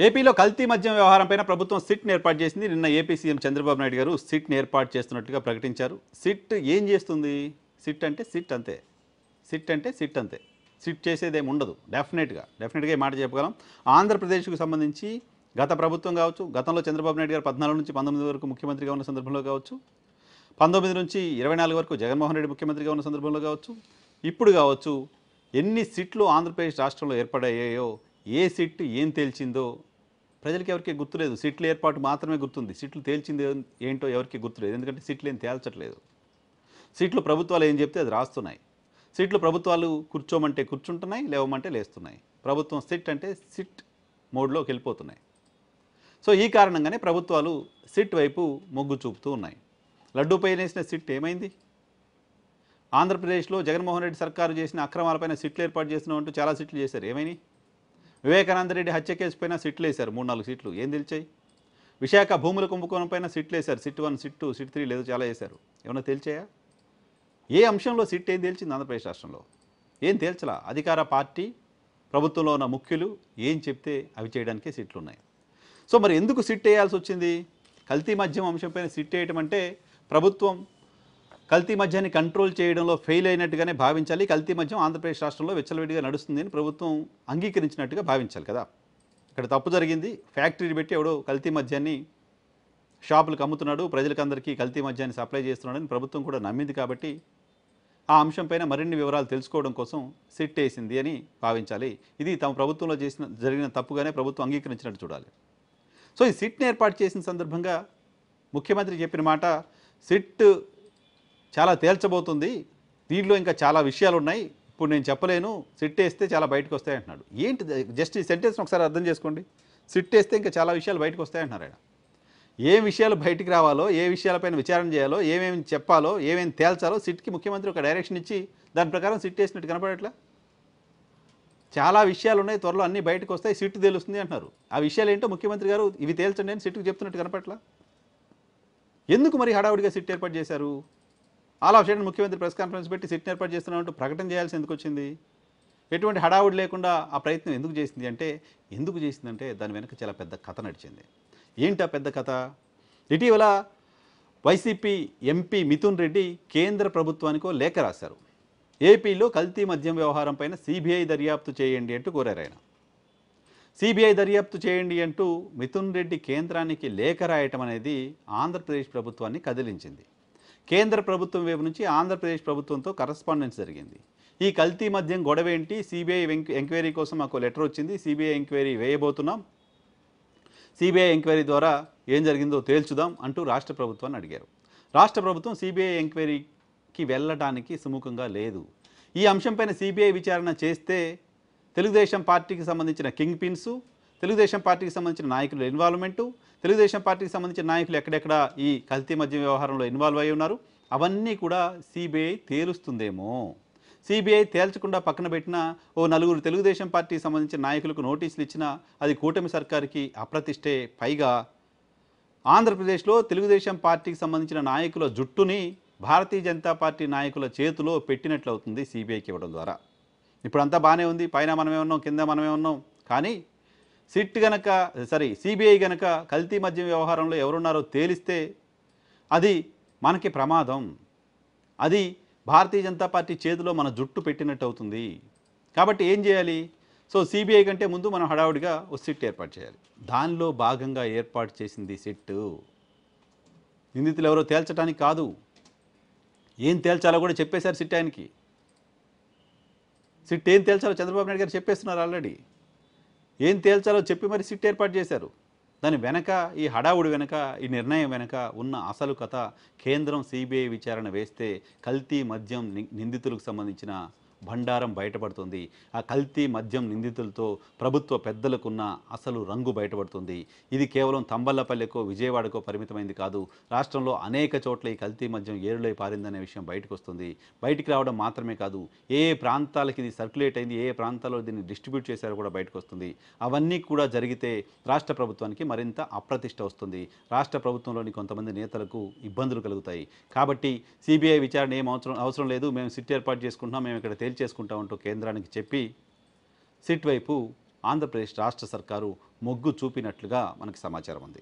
ఏపీలో కల్తీ మద్యం వ్యవహారంపైన ప్రభుత్వం సిట్‌ని ఏర్పాటు చేసింది. నిన్న ఏపీ సీఎం చంద్రబాబు నాయుడు గారు సిట్‌ని ఏర్పాటు చేస్తున్నట్టుగా ప్రకటించారు. సిట్ ఏం చేస్తుంది? సిట్ అంటే సిట్ అంతే. సిట్ అంటే సిట్ అంతే. సిట్ చేసేదేమి ఉండదు. డెఫినెట్‌గా ఈ మాట చెప్పగలం. ఆంధ్రప్రదేశ్‌కు సంబంధించి గత ప్రభుత్వం కావచ్చు, గతంలో చంద్రబాబు నాయుడు గారు 14 నుంచి 19 వరకు ముఖ్యమంత్రిగా ఉన్న సందర్భంలో కావచ్చు, 19 నుంచి 24 వరకు జగన్మోహన్ రెడ్డి ముఖ్యమంత్రిగా ఉన్న సందర్భంలో కావచ్చు, ఇప్పుడు కావచ్చు, ఎన్ని సిట్లు ఆంధ్రప్రదేశ్ రాష్ట్రంలో ఏర్పడయ్యాయో, ఏ సిట్ ఏం తేల్చిందో ప్రజలకి ఎవరికి గుర్తులేదు. సిట్ల ఏర్పాటు మాత్రమే గుర్తుంది. సిట్లు తేల్చింది ఏంటో ఎవరికి గుర్తులేదు. ఎందుకంటే సిట్లు ఏం తేల్చట్లేదు. సిట్లు ప్రభుత్వాలు ఏం చెప్తే అది రాస్తున్నాయి. సిట్లు ప్రభుత్వాలు కూర్చోమంటే కూర్చుంటున్నాయి, లేవమంటే లేస్తున్నాయి. ప్రభుత్వం సిట్ అంటే సిట్ మోడ్లోకి వెళ్ళిపోతున్నాయి. సో ఈ కారణంగానే ప్రభుత్వాలు సిట్ వైపు మొగ్గు చూపుతూ ఉన్నాయి. లడ్డూపై వేసిన సిట్ ఏమైంది? ఆంధ్రప్రదేశ్లో జగన్మోహన్ రెడ్డి సర్కారు చేసిన అక్రమాలపైన సిట్లు ఏర్పాటు చేస్తున్నామంటూ చాలా సిట్లు చేశారు. ఏమైనాయి? వివేకానంద రెడ్డి హత్య కేసు పైన సిట్లు వేశారు. 3-4 సిట్లు. ఏం తెలిచాయి? విశాఖ భూముల కుంభకోణం పైన సిట్లు వేశారు. సిట్ 1, సిట్ 2, సిట్ 3 లేదు చాలా వేశారు. ఏమన్నా తేల్చాయా? ఏ అంశంలో సిట్ ఏం తేల్చింది ఆంధ్రప్రదేశ్ రాష్ట్రంలో? ఏం తేల్చలా. అధికార పార్టీ ప్రభుత్వంలో ఉన్న ముఖ్యులు ఏం చెప్తే అవి చేయడానికే సిట్లు ఉన్నాయి. సో మరి ఎందుకు సిట్ వేయాల్సి వచ్చింది? కల్తీ మద్యం అంశంపైన సిట్ వేయటం అంటే ప్రభుత్వం కల్తీ మద్యాన్ని కంట్రోల్ చేయడంలో ఫెయిల్ అయినట్టుగానే భావించాలి. కల్తీ మద్యం ఆంధ్రప్రదేశ్ రాష్ట్రంలో విచ్చలవిడిగా నడుస్తుంది అని ప్రభుత్వం అంగీకరించినట్టుగా భావించాలి కదా. ఇక్కడ తప్పు జరిగింది. ఫ్యాక్టరీ పెట్టి ఎవడో కల్తీ మద్యాన్ని షాపులకు అమ్ముతున్నాడు, ప్రజలకందరికీ కల్తీ మద్యాన్ని సప్లై చేస్తున్నాడని ప్రభుత్వం కూడా నమ్మింది. కాబట్టి ఆ అంశంపైన మరిన్ని వివరాలు తెలుసుకోవడం కోసం సిట్ వేసింది అని భావించాలి. ఇది తమ ప్రభుత్వంలో జరిగిన తప్పుగానే ప్రభుత్వం అంగీకరించినట్టు చూడాలి. సో ఈ సిట్ని ఏర్పాటు చేసిన సందర్భంగా ముఖ్యమంత్రి చెప్పిన మాట, సిట్ చాలా తేల్చబోతుంది, దీంట్లో ఇంకా చాలా విషయాలు ఉన్నాయి, ఇప్పుడు నేను చెప్పలేను, సిట్ వేస్తే చాలా బయటకు వస్తాయి అంటున్నాడు. ఏంటి జస్ట్ ఈ సెంటెన్స్ని ఒకసారి అర్థం చేసుకోండి. సిట్ వేస్తే ఇంకా చాలా విషయాలు బయటకు వస్తాయి అంటున్నారు ఆయన. ఏ విషయాలు బయటికి రావాలో, ఏ విషయాలపైన విచారణ చేయాలో, ఏమేమి చెప్పాలో, ఏమేమి తేల్చాలో సిట్కి ముఖ్యమంత్రి ఒక డైరెక్షన్ ఇచ్చి దాని ప్రకారం సిట్ వేసినట్టు కనపడట్లా. చాలా విషయాలు ఉన్నాయి, త్వరలో అన్నీ బయటకు వస్తాయి, సిట్ తెలుస్తుంది అంటున్నారు. ఆ విషయాలు ఏంటో ముఖ్యమంత్రి గారు ఇవి తేల్చండి అని సిట్కి చెప్తున్నట్టు కనపట్లా. ఎందుకు మరి హడావుడిగా సిట్ ఏర్పాటు చేశారు? ఆల్ ఆఫ్ సడన్ ముఖ్యమంత్రి ప్రెస్ కాన్ఫరెన్స్ పెట్టి సిట్ని ఏర్పాటు చేస్తున్నట్టు ప్రకటన చేయాల్సి ఎందుకు వచ్చింది? ఎటువంటి హడావుడి లేకుండా ఆ ప్రయత్నం ఎందుకు చేసింది అంటే, ఎందుకు చేసిందంటే దాని వెనక చాలా పెద్ద కథ నడిచింది. ఏంటి ఆ పెద్ద కథ? ఇటీవల వైసీపీ ఎంపీ మిథున్ రెడ్డి కేంద్ర ప్రభుత్వానికో లేఖ రాశారు. ఏపీలో కల్తీ మద్యం వ్యవహారం పైన సిబిఐ దర్యాప్తు చేయండి అంటూ కోరారు ఆయన. సిబిఐ దర్యాప్తు చేయండి అంటూ మిథున్ రెడ్డి కేంద్రానికి లేఖ రాయటం అనేది ఆంధ్రప్రదేశ్ ప్రభుత్వాన్ని కదిలించింది. కేంద్ర ప్రభుత్వం వైపు నుంచి ఆంధ్రప్రదేశ్ ప్రభుత్వంతో కరస్పాండెన్స్ జరిగింది. ఈ కల్తీ మద్యం గొడవేంటి, సిబిఐ ఎంక్వైరీ కోసం మాకు లెటర్ వచ్చింది, సిబిఐ ఎంక్వైరీ వేయబోతున్నాం, సిబిఐ ఎంక్వైరీ ద్వారా ఏం జరిగిందో తేల్చుదాం అంటూ రాష్ట్ర ప్రభుత్వాన్ని అడిగారు. రాష్ట్ర ప్రభుత్వం సిబిఐ ఎంక్వైరీకి వెళ్ళడానికి సుముఖంగా లేదు. ఈ అంశంపైన సిబిఐ విచారణ చేస్తే తెలుగుదేశం పార్టీకి సంబంధించిన కింగ్ పిన్స్, తెలుగుదేశం పార్టీకి సంబంధించిన నాయకుల ఇన్వాల్వ్మెంటు, తెలుగుదేశం పార్టీకి సంబంధించిన నాయకులు ఎక్కడెక్కడ ఈ కల్తీ మద్యం వ్యవహారంలో ఇన్వాల్వ్ అయి ఉన్నారు, అవన్నీ కూడా సిబిఐ తేలుస్తుందేమో. సిబిఐ తేల్చకుండా పక్కన పెట్టిన ఓ 4 తెలుగుదేశం పార్టీకి సంబంధించిన నాయకులకు నోటీసులు ఇచ్చినా అది కూటమి సర్కారుకి అప్రతిష్టే. పైగా ఆంధ్రప్రదేశ్లో తెలుగుదేశం పార్టీకి సంబంధించిన నాయకుల జుట్టుని భారతీయ జనతా పార్టీ నాయకుల చేతిలో పెట్టినట్లు అవుతుంది సిబిఐకి ఇవ్వడం ద్వారా. ఇప్పుడు అంతా బాగానే ఉంది, పైన మనమే ఉన్నాం, కింద మనమే ఉన్నాం. కానీ సిబిఐ గనక కల్తీ మద్యం వ్యవహారంలో ఎవరున్నారో తేలిస్తే అది మనకి ప్రమాదం. అది భారతీయ జనతా పార్టీ చేతిలో మన జుట్టు పెట్టినట్టు అవుతుంది. కాబట్టి ఏం చేయాలి? సో సిబిఐ కంటే ముందు మనం హడావుడిగా ఒక సిట్ ఏర్పాటు చేయాలి. దానిలో భాగంగా ఏర్పాటు చేసింది సిట్. నిందితులు ఎవరో తేల్చడానికి కాదు, ఏం తేల్చాలో కూడా చెప్పేశారు సిట్ ఆయనకి. సిట్ ఏం తేల్చాలో చంద్రబాబు నాయుడు గారు చెప్పేస్తున్నారు ఆల్రెడీ. ఏం తేల్చాలో చెప్పి మరి సిట్ ఏర్పాటు చేశారు. దాని వెనక, ఈ హడావుడి వెనక, ఈ నిర్ణయం వెనక ఉన్న అసలు కథ, కేంద్రం సిబిఐ విచారణ వేస్తే కల్తీ మద్యం నిందితులకు సంబంధించిన బండారం బయటపడుతుంది. ఆ కల్తీ మద్యం నిందితులతో ప్రభుత్వ పెద్దలకున్న అసలు రంగు బయటపడుతుంది. ఇది కేవలం తంబళ్లపల్లెకో విజయవాడకో పరిమితమైంది కాదు. రాష్ట్రంలో అనేక చోట్ల ఈ కల్తీ మద్యం ఏరులై పారిందనే విషయం బయటకు వస్తుంది. బయటికి రావడం మాత్రమే కాదు, ఏ ప్రాంతాలకి ఇది సర్క్యులేట్ అయింది, ఏ ప్రాంతాల్లో దీన్ని డిస్ట్రిబ్యూట్ చేశారో కూడా బయటకు వస్తుంది. అవన్నీ కూడా జరిగితే రాష్ట్ర ప్రభుత్వానికి మరింత అప్రతిష్ట వస్తుంది. రాష్ట్ర ప్రభుత్వంలోని కొంతమంది నేతలకు ఇబ్బందులు కలుగుతాయి. కాబట్టి సిబిఐ విచారణ ఏం అవసరం లేదు, మేము సిట్ ఏర్పాటు చేసుకుంటున్నాం, మేము ఇక్కడ చేసుకుంటామంటూ కేంద్రానికి చెప్పి సిట్ వైపు ఆంధ్రప్రదేశ్ రాష్ట్ర సర్కారు మొగ్గు చూపినట్లుగా మనకి సమాచారం ఉంది.